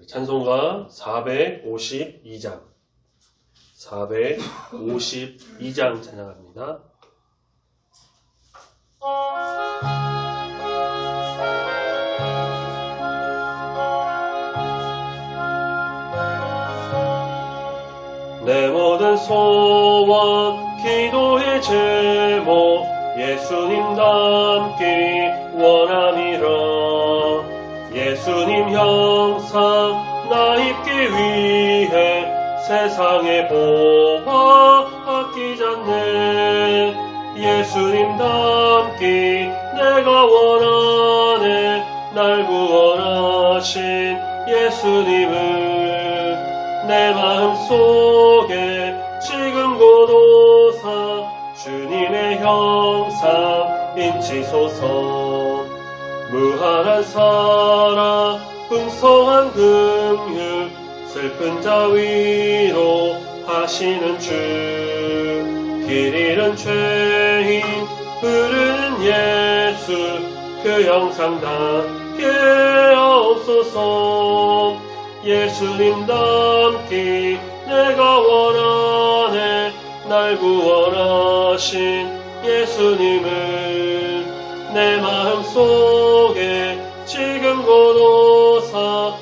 찬송가 452장 452장 찬양합니다. 내 모든 소원 기도의 제목 예수님 닮기 원함이라. 예수님 형상 나 입기 위해 세상의 보화 아끼잖네. 예수님 닮기 내가 원하네. 날 구원하신 예수님을 내 마음속에 지금 고도사 주님의 형상 인치소서. 무한한 사랑 풍성한 긍휼 슬픈 자 위로 하시는 주. 길 잃은 죄인 부르는 예수 그 형상 닮게 하옵소서. 예수님 닮기 내가 원하네. 날 구원하신 예수님을 내 마음속에 지금 고도사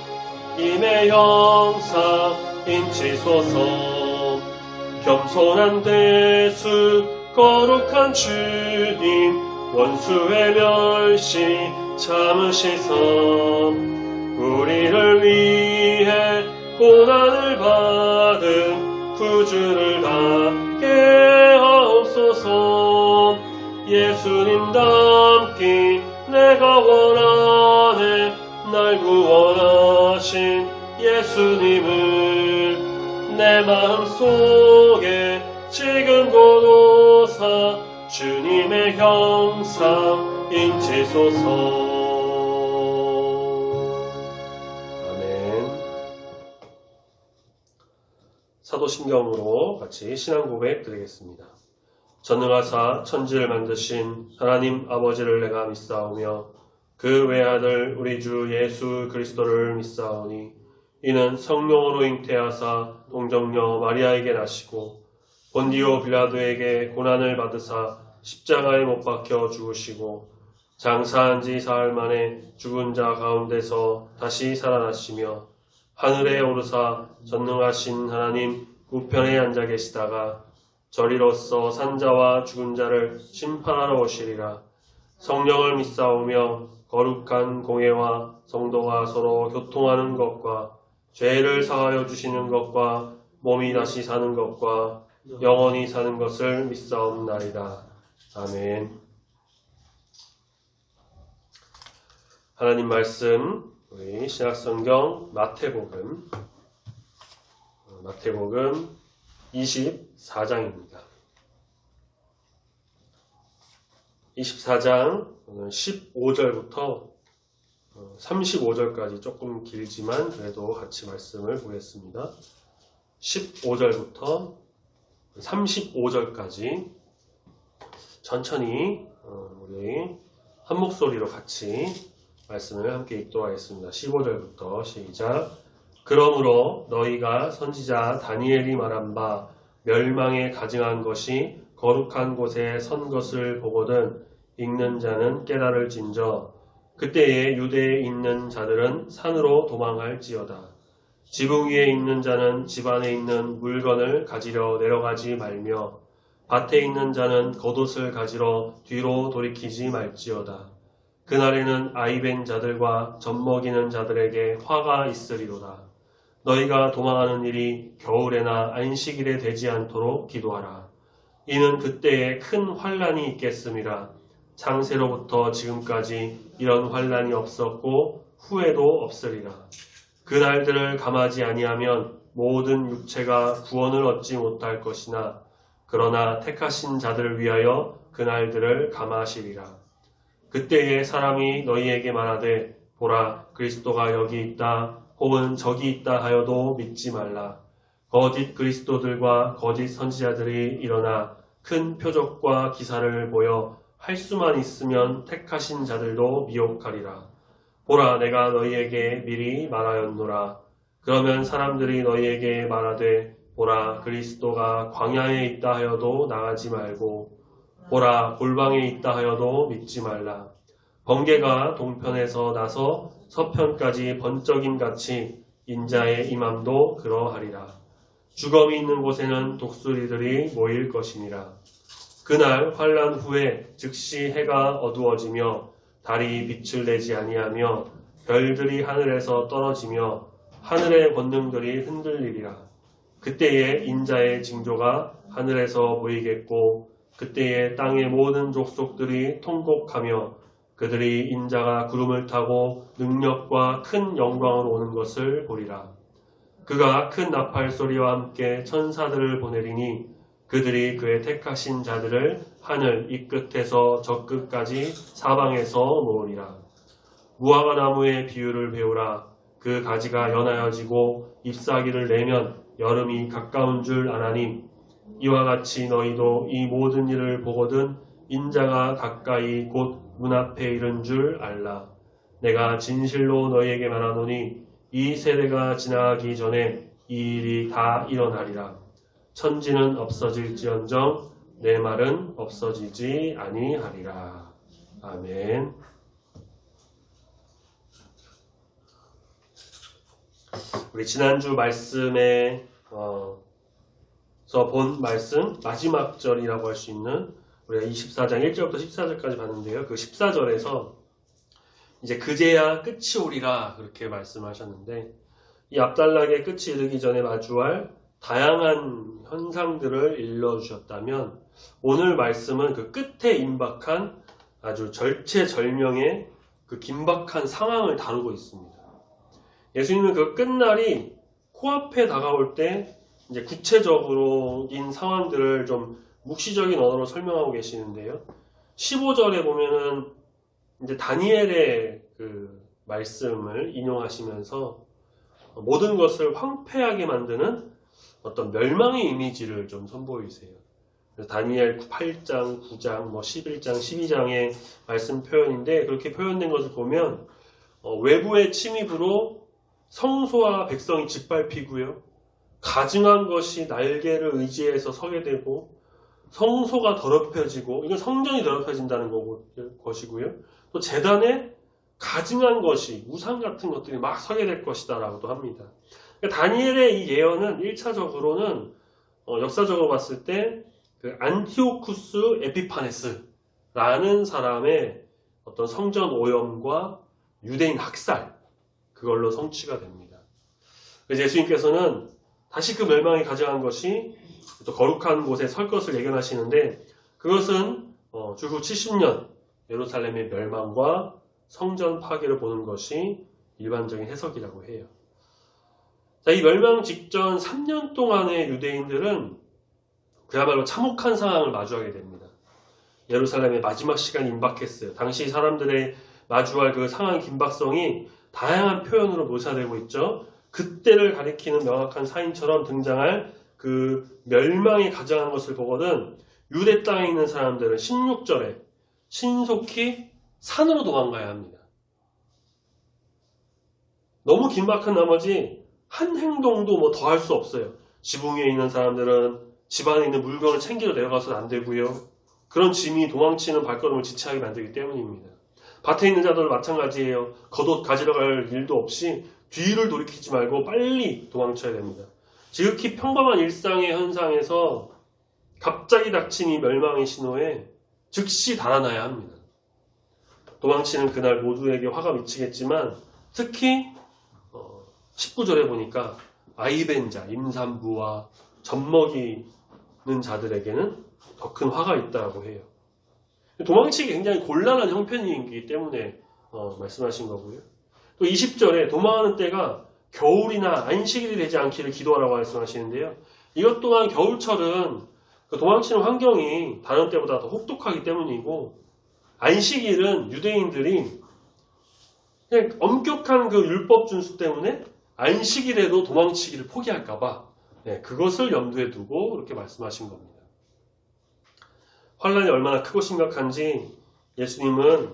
임의 형상 인치소서. 겸손한 대수 거룩한 주님 원수의 멸시 참으시사. 우리를 위해 고난을 받은 구주를 닮게 하옵소서. 예수님 닮기 내가 원하네. 날 구원하신 예수님을 내 마음속에 지금 고도사 주님의 형상 인치소서. 사도신경으로 같이 신앙 고백 드리겠습니다. 전능하사 천지를 만드신 하나님 아버지를 내가 믿사오며 그 외아들 우리 주 예수 그리스도를 믿사오니 이는 성령으로 잉태하사 동정녀 마리아에게 나시고 본디오 빌라도에게 고난을 받으사 십자가에 못 박혀 죽으시고 장사한 지 사흘 만에 죽은 자 가운데서 다시 살아나시며 하늘에 오르사 전능하신 하나님 우편에 앉아 계시다가 저리로서 산자와 죽은 자를 심판하러 오시리라. 성령을 믿사오며 거룩한 공회와 성도가 서로 교통하는 것과 죄를 사하여 주시는 것과 몸이 다시 사는 것과 영원히 사는 것을 믿사옵나이다. 아멘. 하나님 말씀 우리 신약성경 마태복음 24장입니다. 24장 15절부터 35절까지 조금 길지만 그래도 같이 말씀을 보겠습니다. 15절부터 35절까지 천천히 우리 한 목소리로 같이 말씀을 함께 읽도록 하겠습니다. 15절부터 시작. 그러므로 너희가 선지자 다니엘이 말한 바 멸망에 가증한 것이 거룩한 곳에 선 것을 보거든 읽는 자는 깨달을진저. 그때에 유대에 있는 자들은 산으로 도망할지어다. 지붕 위에 있는 자는 집 안에 있는 물건을 가지러 내려가지 말며 밭에 있는 자는 겉옷을 가지러 뒤로 돌이키지 말지어다. 그날에는 아이벤 자들과 젖먹이는 자들에게 화가 있으리로다. 너희가 도망하는 일이 겨울에나 안식일에 되지 않도록 기도하라. 이는 그때에 큰 환란이 있겠음이라. 창세로부터 지금까지 이런 환란이 없었고 후에도 없으리라. 그 날들을 감하지 아니하면 모든 육체가 구원을 얻지 못할 것이나 그러나 택하신 자들을 위하여 그 날들을 감하시리라. 그때에 사람이 너희에게 말하되 보라 그리스도가 여기 있다 혹은 저기 있다 하여도 믿지 말라. 거짓 그리스도들과 거짓 선지자들이 일어나 큰 표적과 기사를 보여 할 수만 있으면 택하신 자들도 미혹하리라. 보라 내가 너희에게 미리 말하였노라. 그러면 사람들이 너희에게 말하되 보라 그리스도가 광야에 있다 하여도 나가지 말고 보라 골방에 있다 하여도 믿지 말라. 번개가 동편에서 나서 서편까지 번쩍임같이 인자의 임함도 그러하리라. 주검이 있는 곳에는 독수리들이 모일 것이니라. 그날 환난 후에 즉시 해가 어두워지며 달이 빛을 내지 아니하며 별들이 하늘에서 떨어지며 하늘의 권능들이 흔들리리라. 그때에 인자의 징조가 하늘에서 보이겠고 그때에 땅의 모든 족속들이 통곡하며 그들이 인자가 구름을 타고 능력과 큰 영광으로 오는 것을 보리라. 그가 큰 나팔 소리와 함께 천사들을 보내리니 그들이 그의 택하신 자들을 하늘 이 끝에서 저 끝까지 사방에서 모으리라. 무화과 나무의 비유를 배우라. 그 가지가 연하여지고 잎사귀를 내면 여름이 가까운 줄 아나니 이와 같이 너희도 이 모든 일을 보거든 인자가 가까이 곧 문 앞에 이른 줄 알라. 내가 진실로 너희에게 말하노니 이 세대가 지나가기 전에 이 일이 다 일어나리라. 천지는 없어질지언정 내 말은 없어지지 아니하리라. 아멘. 우리 지난주 말씀에 본 말씀 마지막 절이라고 할 수 있는 우리가 24장 1절부터 14절까지 봤는데요. 그 14절에서 이제 그제야 끝이 오리라 그렇게 말씀하셨는데 이 앞단락의 끝이 이르기 전에 마주할 다양한 현상들을 일러주셨다면 오늘 말씀은 그 끝에 임박한 아주 절체절명의 그 긴박한 상황을 다루고 있습니다. 예수님은 그 끝날이 코앞에 다가올 때 이제 구체적인 상황들을 좀 묵시적인 언어로 설명하고 계시는데요. 15절에 보면은 이제 다니엘의 그 말씀을 인용하시면서 모든 것을 황폐하게 만드는 어떤 멸망의 이미지를 좀 선보이세요. 다니엘 8장, 9장, 11장, 12장의 말씀 표현인데 그렇게 표현된 것을 보면 외부의 침입으로 성소와 백성이 짓밟히고요. 가증한 것이 날개를 의지해서 서게 되고 성소가 더럽혀지고 이건 성전이 더럽혀진다는 것이고요. 또 제단에 가증한 것이 우상 같은 것들이 막 서게 될 것이다 라고도 합니다. 그러니까 다니엘의 이 예언은 1차적으로는 역사적으로 봤을 때 그 안티오쿠스 에피파네스라는 사람의 어떤 성전 오염과 유대인 학살 그걸로 성취가 됩니다. 그래서 예수님께서는 다시 그 멸망이 가져간 것이 또 거룩한 곳에 설 것을 예견하시는데 그것은 주후 70년 예루살렘의 멸망과 성전 파괴를 보는 것이 일반적인 해석이라고 해요. 자, 이 멸망 직전 3년 동안의 유대인들은 그야말로 참혹한 상황을 마주하게 됩니다. 예루살렘의 마지막 시간이 임박했어요. 당시 사람들의 마주할 그 상황의 긴박성이 다양한 표현으로 묘사되고 있죠. 그때를 가리키는 명확한 사인처럼 등장할 그 멸망이 가져간 것을 보거든 유대 땅에 있는 사람들은 16절에 신속히 산으로 도망가야 합니다. 너무 긴박한 나머지 한 행동도 뭐 더 할 수 없어요. 지붕 위에 있는 사람들은 집 안에 있는 물건을 챙기러 내려가서는 안 되고요. 그런 짐이 도망치는 발걸음을 지체하게 만들기 때문입니다. 밭에 있는 자들도 마찬가지예요. 겉옷 가지러 갈 일도 없이 뒤를 돌이키지 말고 빨리 도망쳐야 됩니다. 지극히 평범한 일상의 현상에서 갑자기 닥친 이 멸망의 신호에 즉시 달아나야 합니다. 도망치는 그날 모두에게 화가 미치겠지만 특히 19절에 보니까 아이벤 자, 임산부와 젖먹이는 자들에게는 더 큰 화가 있다고 해요. 도망치기 굉장히 곤란한 형편이기 때문에 말씀하신 거고요. 또 20절에 도망하는 때가 겨울이나 안식일이 되지 않기를 기도하라고 말씀하시는데요. 이것 또한 겨울철은 그 도망치는 환경이 다른 때보다 더 혹독하기 때문이고 안식일은 유대인들이 그냥 엄격한 그 율법 준수 때문에 안식일에도 도망치기를 포기할까봐 그것을 염두에 두고 이렇게 말씀하신 겁니다. 환란이 얼마나 크고 심각한지 예수님은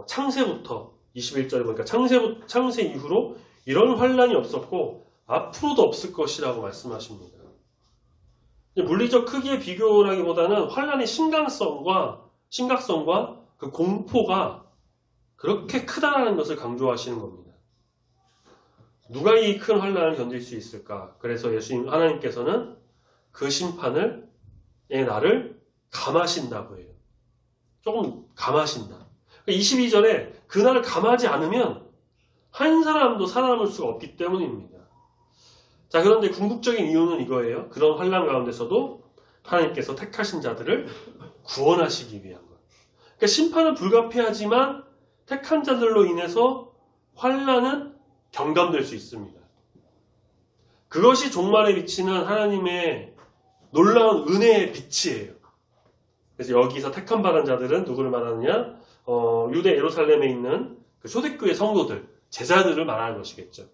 창세부터 21절에 보니까 창세 이후로 이런 환란이 없었고 앞으로도 없을 것이라고 말씀하십니다. 물리적 크기의 비교라기보다는 환란의 심각성과 그 공포가 그렇게 크다라는 것을 강조하시는 겁니다. 누가 이 큰 환란을 견딜 수 있을까? 그래서 하나님께서는 그 심판을 나를 감하신다고 해요. 조금 감하신다. 22절에 그날을 감하지 않으면 한 사람도 살아남을 수가 없기 때문입니다. 자, 그런데 궁극적인 이유는 이거예요. 그런 환란 가운데서도 하나님께서 택하신 자들을 구원하시기 위한 것. 그러니까 심판은 불가피하지만 택한 자들로 인해서 환란은 경감될 수 있습니다. 그것이 종말에 비치는 하나님의 놀라운 은혜의 빛이에요. 그래서 여기서 택함 받은 자들은 누구를 말하느냐? 유대 예루살렘에 있는 그 초대교회 성도들, 제자들을 말하는 것이겠죠.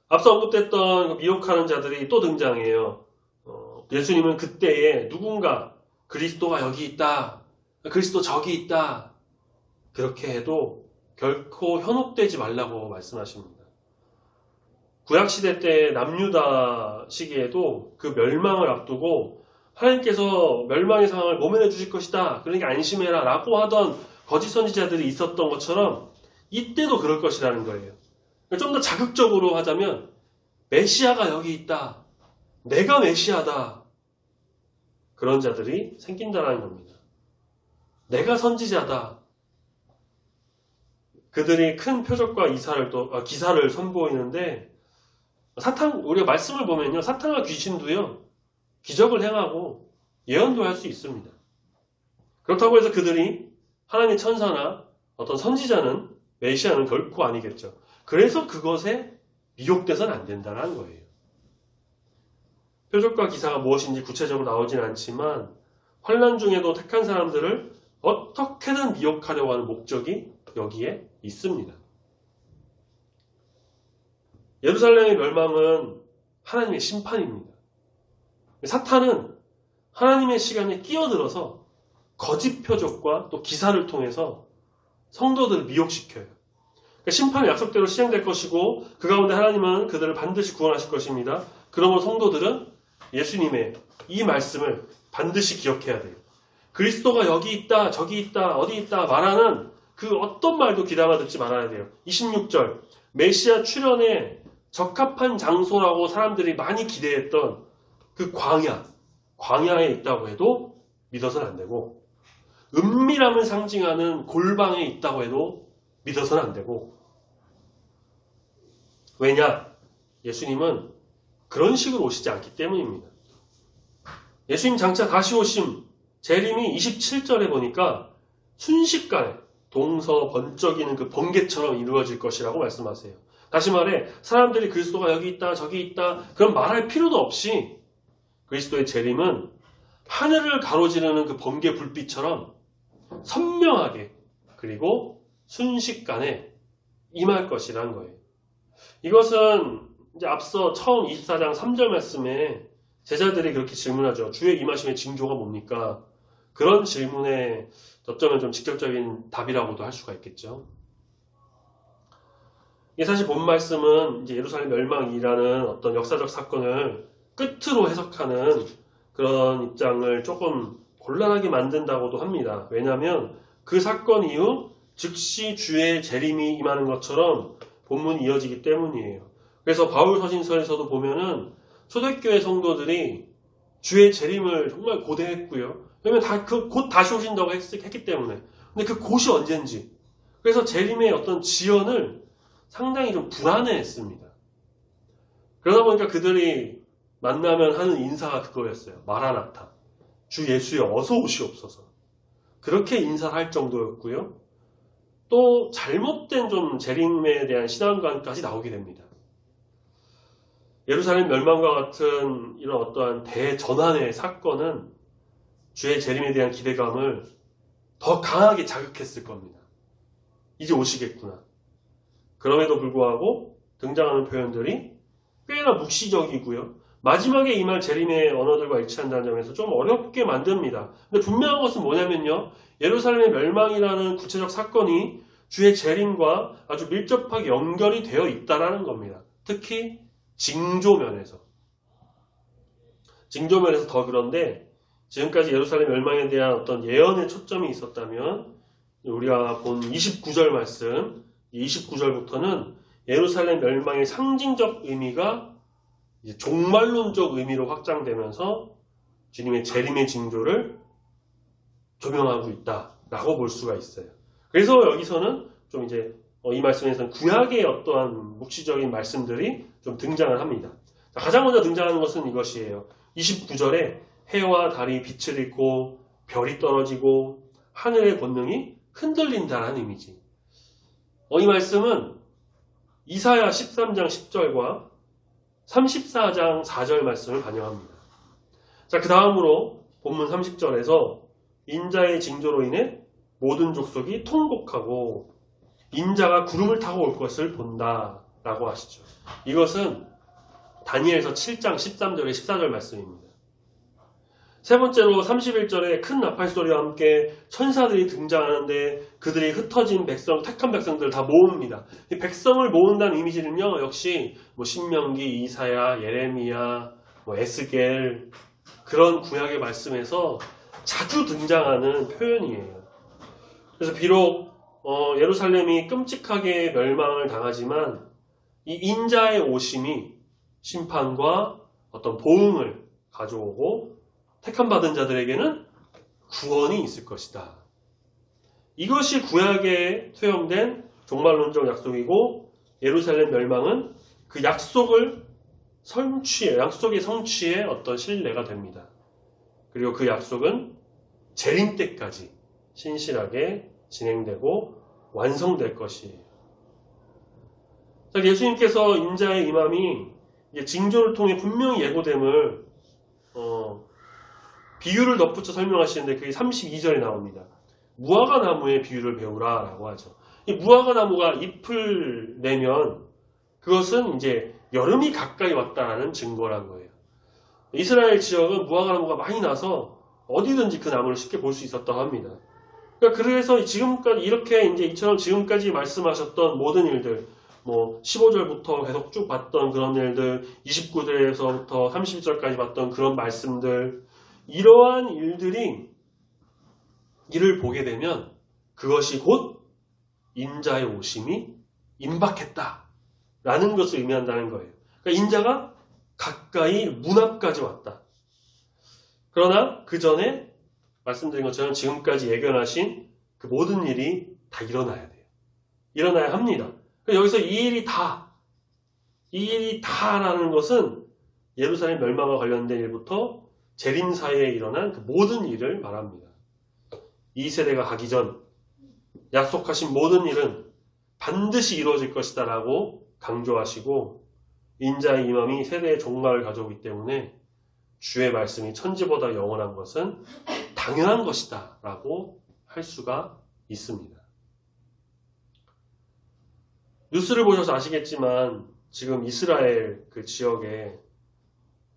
앞서 언급됐던 미혹하는 자들이 또 등장해요. 예수님은 그때에 누군가 그리스도가 여기 있다, 그리스도 저기 있다, 그렇게 해도 결코 현혹되지 말라고 말씀하십니다. 구약시대 때 남유다 시기에도 그 멸망을 앞두고 하나님께서 멸망의 상황을 모면해 주실 것이다, 그러니까 안심해라 라고 하던 거짓 선지자들이 있었던 것처럼 이때도 그럴 것이라는 거예요. 좀 더 자극적으로 하자면 메시아가 여기 있다, 내가 메시아다, 그런 자들이 생긴다는 겁니다. 내가 선지자다. 그들이 큰 표적과 기사를 선보이는데 우리가 말씀을 보면요, 사탄과 귀신도요 기적을 행하고 예언도 할 수 있습니다. 그렇다고 해서 그들이 하나님의 천사나 어떤 선지자는, 메시아는 결코 아니겠죠. 그래서 그것에 미혹돼서는 안 된다는 거예요. 표적과 기사가 무엇인지 구체적으로 나오진 않지만 환난 중에도 택한 사람들을 어떻게든 미혹하려고 하는 목적이 여기에 있습니다. 예루살렘의 멸망은 하나님의 심판입니다. 사탄은 하나님의 시간에 끼어들어서 거짓 표적과 또 기사를 통해서 성도들을 미혹시켜요. 그러니까 심판은 약속대로 시행될 것이고 그 가운데 하나님은 그들을 반드시 구원하실 것입니다. 그러므로 성도들은 예수님의 이 말씀을 반드시 기억해야 돼요. 그리스도가 여기 있다, 저기 있다, 어디 있다 말하는 그 어떤 말도 귀담아 듣지 말아야 돼요. 26절, 메시아 출현에 적합한 장소라고 사람들이 많이 기대했던 그 광야에 있다고 해도 믿어서는 안 되고, 은밀함을 상징하는 골방에 있다고 해도 믿어서는 안 되고, 왜냐? 예수님은 그런 식으로 오시지 않기 때문입니다. 예수님 장차 다시 오심, 재림이 27절에 보니까 순식간에 동서 번쩍이는 그 번개처럼 이루어질 것이라고 말씀하세요. 다시 말해 사람들이 그리스도가 여기 있다 저기 있다 그런 말할 필요도 없이 그리스도의 재림은 하늘을 가로지르는 그 번개 불빛처럼 선명하게 그리고 순식간에 임할 것이라는 거예요. 이것은 이제 앞서 처음 24장 3절 말씀에 제자들이 그렇게 질문하죠. 주의 임하심의 징조가 뭡니까? 그런 질문에 어쩌면 좀 직접적인 답이라고도 할 수가 있겠죠. 이게 사실 본 말씀은 이제 예루살렘 멸망이라는 어떤 역사적 사건을 끝으로 해석하는 그런 입장을 조금 곤란하게 만든다고도 합니다. 왜냐하면 그 사건 이후 즉시 주의 재림이 임하는 것처럼 본문이 이어지기 때문이에요. 그래서 바울 서신서에서도 보면은 초대교회 성도들이 주의 재림을 정말 고대했고요. 왜냐면 곧 다시 오신다고 했기 때문에. 근데 그 곧이 언젠지. 그래서 재림의 어떤 지연을 상당히 좀 불안해했습니다. 그러다 보니까 그들이 만나면 하는 인사가 그거였어요. 마라나타. 주 예수여 어서 오시옵소서. 그렇게 인사를 할 정도였고요. 또 잘못된 좀 재림에 대한 신앙관까지 나오게 됩니다. 예루살렘 멸망과 같은 이런 어떠한 대전환의 사건은 주의 재림에 대한 기대감을 더 강하게 자극했을 겁니다. 이제 오시겠구나. 그럼에도 불구하고 등장하는 표현들이 꽤나 묵시적이고요. 마지막에 임할 재림의 언어들과 일치한다는 점에서 좀 어렵게 만듭니다. 근데 분명한 것은 뭐냐면요. 예루살렘의 멸망이라는 구체적 사건이 주의 재림과 아주 밀접하게 연결이 되어 있다는 겁니다. 특히 징조면에서 더 그런데 지금까지 예루살렘 멸망에 대한 어떤 예언의 초점이 있었다면 우리가 본 29절 말씀, 29절부터는 예루살렘 멸망의 상징적 의미가 이제 종말론적 의미로 확장되면서 주님의 재림의 징조를 조명하고 있다라고 볼 수가 있어요. 그래서 여기서는 좀 이제 이 말씀에서는 구약의 어떠한 묵시적인 말씀들이 좀 등장을 합니다. 가장 먼저 등장하는 것은 이것이에요. 29절에 해와 달이 빛을 잃고 별이 떨어지고 하늘의 권능이 흔들린다는 이미지. 이 말씀은 이사야 13장 10절과 34장 4절 말씀을 반영합니다. 자, 그 다음으로 본문 30절에서 인자의 징조로 인해 모든 족속이 통곡하고 인자가 구름을 타고 올 것을 본다 라고 하시죠. 이것은 다니엘서 7장 13절에 14절 말씀입니다. 세 번째로 31절에 큰 나팔 소리와 함께 천사들이 등장하는데 그들이 흩어진 백성, 택한 백성들을 다 모읍니다. 이 백성을 모은다는 이미지는요, 역시 신명기, 이사야, 예레미야, 에스겔 그런 구약의 말씀에서 자주 등장하는 표현이에요. 그래서 비록 예루살렘이 끔찍하게 멸망을 당하지만 이 인자의 오심이 심판과 어떤 보응을 가져오고 택함 받은 자들에게는 구원이 있을 것이다. 이것이 구약에 투영된 종말론적 약속이고 예루살렘 멸망은 그 약속의 성취에 어떤 신뢰가 됩니다. 그리고 그 약속은 재림 때까지 신실하게 진행되고 완성될 것이에요. 예수님께서 인자의 임함이 징조를 통해 분명히 예고됨을 비유를 덧붙여 설명하시는데 그게 32절에 나옵니다. 무화과 나무의 비유를 배우라 라고 하죠. 이 무화과 나무가 잎을 내면 그것은 이제 여름이 가까이 왔다라는 증거란 거예요. 이스라엘 지역은 무화과 나무가 많이 나서 어디든지 그 나무를 쉽게 볼 수 있었다고 합니다. 그래서 지금까지 이렇게 이제 이처럼 지금까지 말씀하셨던 모든 일들, 15절부터 계속 쭉 봤던 그런 일들, 29절에서부터 30절까지 봤던 그런 말씀들, 이러한 일을 보게 되면 그것이 곧 인자의 오심이 임박했다라는 것을 의미한다는 거예요. 그러니까 인자가 가까이 문 앞까지 왔다. 그러나 그 전에 말씀드린 것처럼 지금까지 예견하신 그 모든 일이 다 일어나야 돼요. 일어나야 합니다. 여기서 이 일이 다라는 것은 예루살렘 멸망과 관련된 일부터 재림 사이에 일어난 그 모든 일을 말합니다. 이 세대가 가기 전 약속하신 모든 일은 반드시 이루어질 것이다 라고 강조하시고 인자의 임함이 세대의 종말을 가져오기 때문에 주의 말씀이 천지보다 영원한 것은 당연한 것이다 라고 할 수가 있습니다. 뉴스를 보셔서 아시겠지만 지금 이스라엘 그 지역에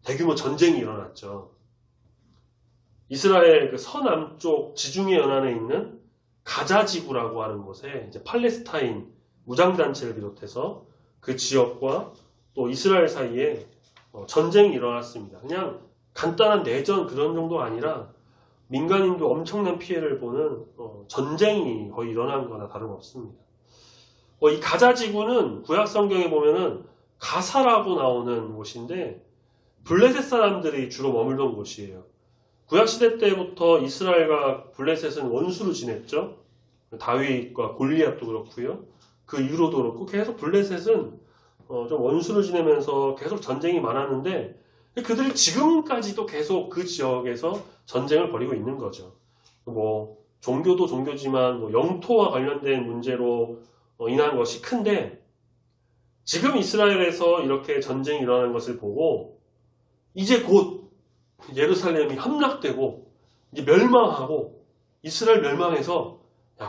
대규모 전쟁이 일어났죠. 이스라엘 그 서남쪽 지중해 연안에 있는 가자 지구라고 하는 곳에 이제 팔레스타인 무장단체를 비롯해서 그 지역과 또 이스라엘 사이에 전쟁이 일어났습니다. 그냥 간단한 내전 그런 정도가 아니라 민간인도 엄청난 피해를 보는 전쟁이 거의 일어난 거나 다름없습니다. 이 가자 지구는 구약 성경에 보면은 가사라고 나오는 곳인데 블레셋 사람들이 주로 머물던 곳이에요. 구약시대 때부터 이스라엘과 블레셋은 원수로 지냈죠. 다윗과 골리앗도 그렇고요. 그 이후로도 그렇고 계속 블레셋은 좀 원수로 지내면서 계속 전쟁이 많았는데 그들이 지금까지도 계속 그 지역에서 전쟁을 벌이고 있는 거죠. 종교도 종교지만 영토와 관련된 문제로 인한 것이 큰데 지금 이스라엘에서 이렇게 전쟁이 일어나는 것을 보고 이제 곧 예루살렘이 함락되고 이제 멸망하고 이스라엘 멸망해서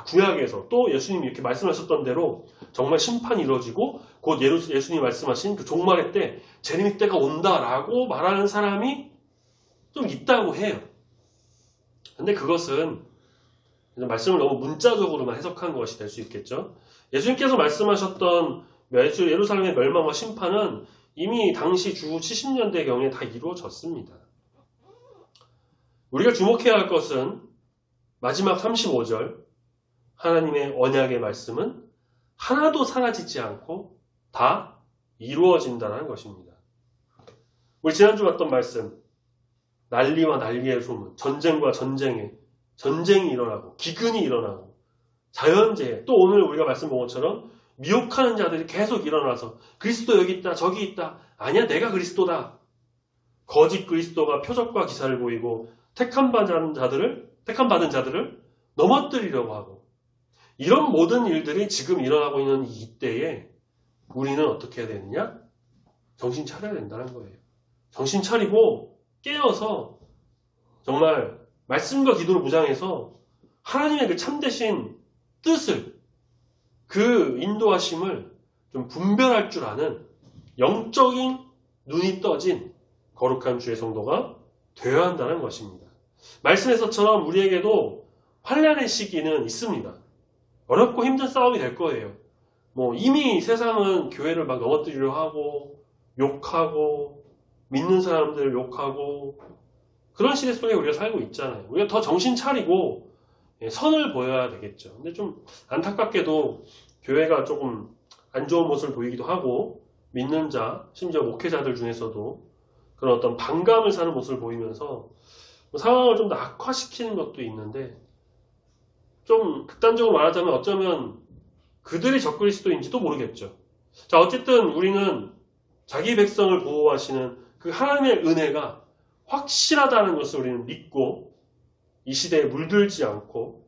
구약에서 또 예수님이 이렇게 말씀하셨던 대로 정말 심판이 이루어지고 곧 예수님이 말씀하신 그 종말의 때 재림의 때가 온다라고 말하는 사람이 좀 있다고 해요. 근데 그것은 말씀을 너무 문자적으로만 해석한 것이 될 수 있겠죠. 예수님께서 말씀하셨던 예루살렘의 멸망과 심판은 이미 당시 주후 70년대경에 다 이루어졌습니다. 우리가 주목해야 할 것은 마지막 35절 하나님의 언약의 말씀은 하나도 사라지지 않고 다 이루어진다는 것입니다. 우리 지난주 봤던 말씀, 난리와 난리의 소문, 전쟁과 전쟁이 일어나고 기근이 일어나고 자연재해, 또 오늘 우리가 말씀 본 것처럼 미혹하는 자들이 계속 일어나서 그리스도 여기 있다 저기 있다, 아니야 내가 그리스도다, 거짓 그리스도가 표적과 기사를 보이고 택함 받은 자들을 넘어뜨리려고 하고, 이런 모든 일들이 지금 일어나고 있는 이때에 우리는 어떻게 해야 되느냐? 정신 차려야 된다는 거예요. 정신 차리고 깨어서 정말 말씀과 기도를 무장해서 하나님의 그 참되신 뜻을, 그 인도하심을 좀 분별할 줄 아는 영적인 눈이 떠진 거룩한 주의 성도가 되어야 한다는 것입니다. 말씀에서처럼 우리에게도 환난의 시기는 있습니다. 어렵고 힘든 싸움이 될 거예요. 이미 세상은 교회를 막 넘어뜨리려 하고 욕하고 믿는 사람들 욕하고 그런 시대 속에 우리가 살고 있잖아요. 우리가 더 정신 차리고 선을 보여야 되겠죠. 근데 좀 안타깝게도 교회가 조금 안 좋은 모습을 보이기도 하고, 믿는 자, 심지어 목회자들 중에서도 그런 어떤 반감을 사는 모습을 보이면서 상황을 좀 더 악화시키는 것도 있는데, 좀 극단적으로 말하자면 어쩌면 그들이 적그리스도인지도 모르겠죠. 자, 어쨌든 우리는 자기 백성을 보호하시는 그 하나님의 은혜가 확실하다는 것을 우리는 믿고, 이 시대에 물들지 않고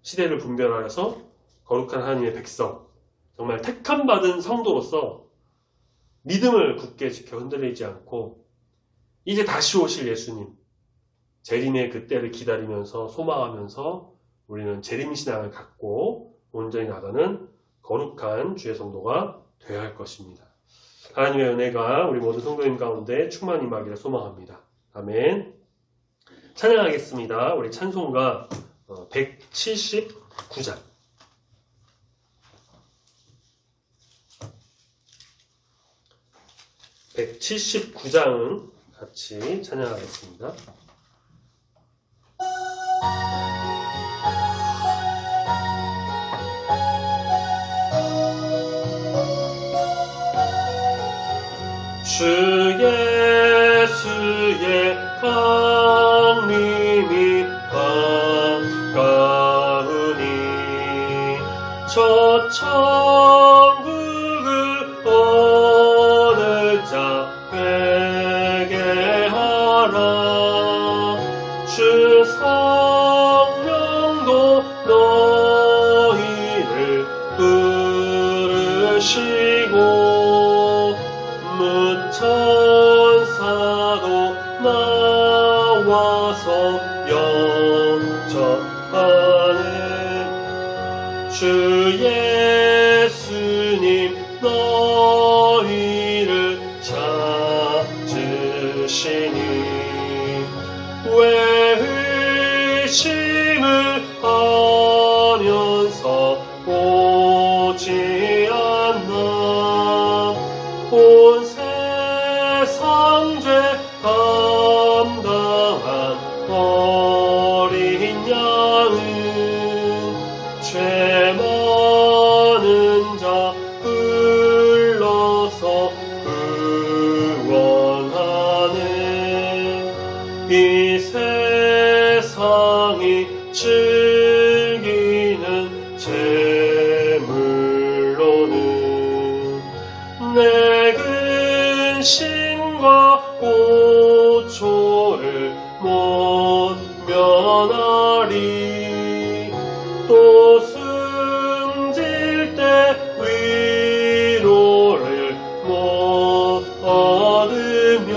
시대를 분별하여서 거룩한 하나님의 백성, 정말 택함받은 성도로서 믿음을 굳게 지켜 흔들리지 않고 이제 다시 오실 예수님, 재림의 그때를 기다리면서 소망하면서 우리는 재림신앙을 갖고 온전히 나가는 거룩한 주의 성도가 되어야 할 것입니다. 하나님의 은혜가 우리 모든 성도님 가운데 충만히 임하기를 소망합니다. 아멘. 찬양하겠습니다. 우리 찬송가 179장. 179장은 같이 찬양하겠습니다. 주 예수의 강림이 가까우니 저 천국을 얻을 자 회개하라. 주 성령도 너희를 부르시고 천사도 나와서 영접하네. 주 예수님 너희를 찾으시니 왜 의심을 하면서 오지 않나. 온 세상죄 감당한 어린 양은 죄 많은 자 불러서 구원하네. 이 세상이 즐기는 재물로는 내 근심과 고초를 못 면하리. 또 숨질 때 위로를 못 얻으며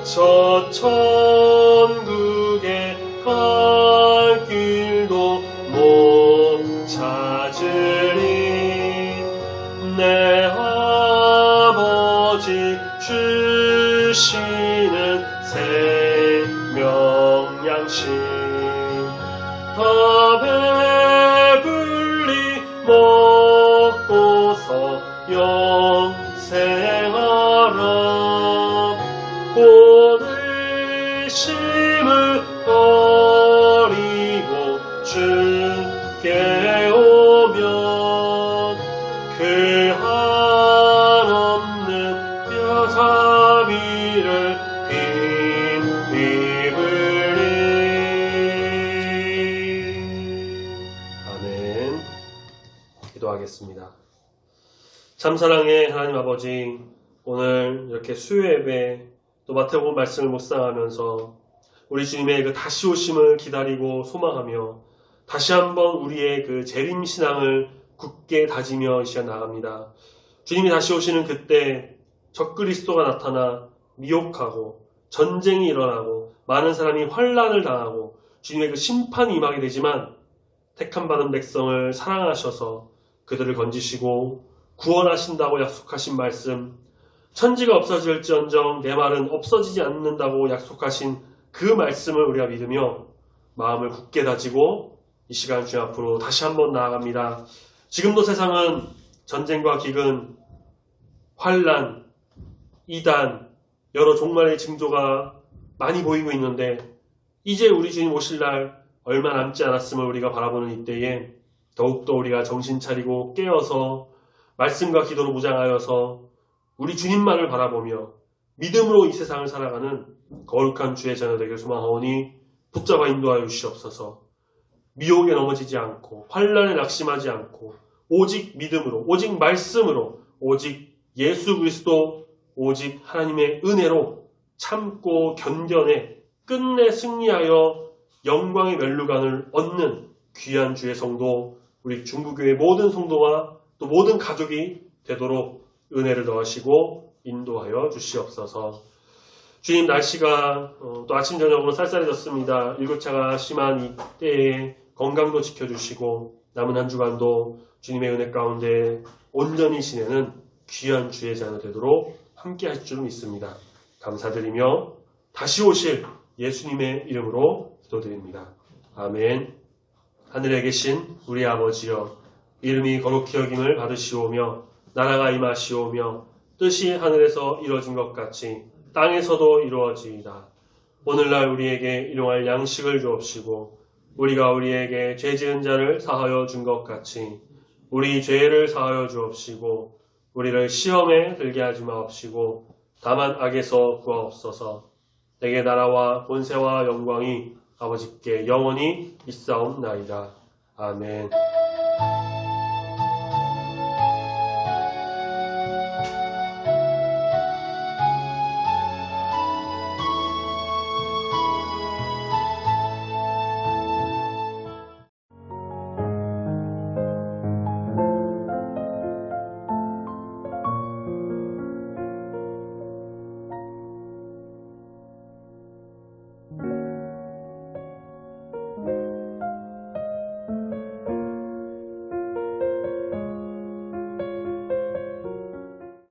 저 천국에 갈 길도 못 찾으리. 내 아버지 주시는 생명양식 다 배불리 먹고 앞에서 영생하라. 오늘 심을 버리고 주께 오면 그 한없는 뼈다귀를 힘입으리. 아멘. 기도하겠습니다. 참사랑의 하나님 아버지, 오늘 이렇게 수요 예배 또 마태복음 말씀을 묵상하면서 우리 주님의 그 다시 오심을 기다리고 소망하며 다시 한번 우리의 그 재림 신앙을 굳게 다지며 이 시간 나갑니다. 주님이 다시 오시는 그때 적그리스도가 나타나 미혹하고 전쟁이 일어나고 많은 사람이 환난을 당하고 주님의 그 심판이 임하게 되지만 택함 받은 백성을 사랑하셔서 그들을 건지시고 구원하신다고 약속하신 말씀, 천지가 없어질지언정 내 말은 없어지지 않는다고 약속하신 그 말씀을 우리가 믿으며 마음을 굳게 다지고 이 시간 주님 앞으로 다시 한번 나아갑니다. 지금도 세상은 전쟁과 기근, 환난, 이단, 여러 종말의 징조가 많이 보이고 있는데 이제 우리 주님 오실 날 얼마 남지 않았음을 우리가 바라보는 이때에 더욱더 우리가 정신 차리고 깨어서 말씀과 기도로 무장하여서 우리 주님만을 바라보며 믿음으로 이 세상을 살아가는 거룩한 주의 자녀 되길 소망하오니 붙잡아 인도하여 주시옵소서. 미혹에 넘어지지 않고 환난에 낙심하지 않고 오직 믿음으로, 오직 말씀으로, 오직 예수 그리스도, 오직 하나님의 은혜로 참고 견뎌내 끝내 승리하여 영광의 멸류관을 얻는 귀한 주의 성도, 우리 중부교회 모든 성도와 또 모든 가족이 되도록 은혜를 더하시고 인도하여 주시옵소서. 주님, 날씨가 또 아침 저녁으로 쌀쌀해졌습니다. 일교차가 심한 이때에 건강도 지켜주시고 남은 한 주간도 주님의 은혜 가운데 온전히 지내는 귀한 주의 자녀 되도록 함께 하실 줄 믿습니다. 감사드리며 다시 오실 예수님의 이름으로 기도드립니다. 아멘. 하늘에 계신 우리 아버지여, 이름이 거룩히 여김을 받으시오며 나라가 임하시오며 뜻이 하늘에서 이루어진 것 같이 땅에서도 이루어지이다. 오늘날 우리에게 일용할 양식을 주옵시고 우리가 우리에게 죄 지은 자를 사하여 준 것 같이 우리 죄를 사하여 주옵시고 우리를 시험에 들게 하지 마옵시고 다만 악에서 구하옵소서. 내게 나라와 본세와 영광이 아버지께 영원히 있사옵나이다. 아멘.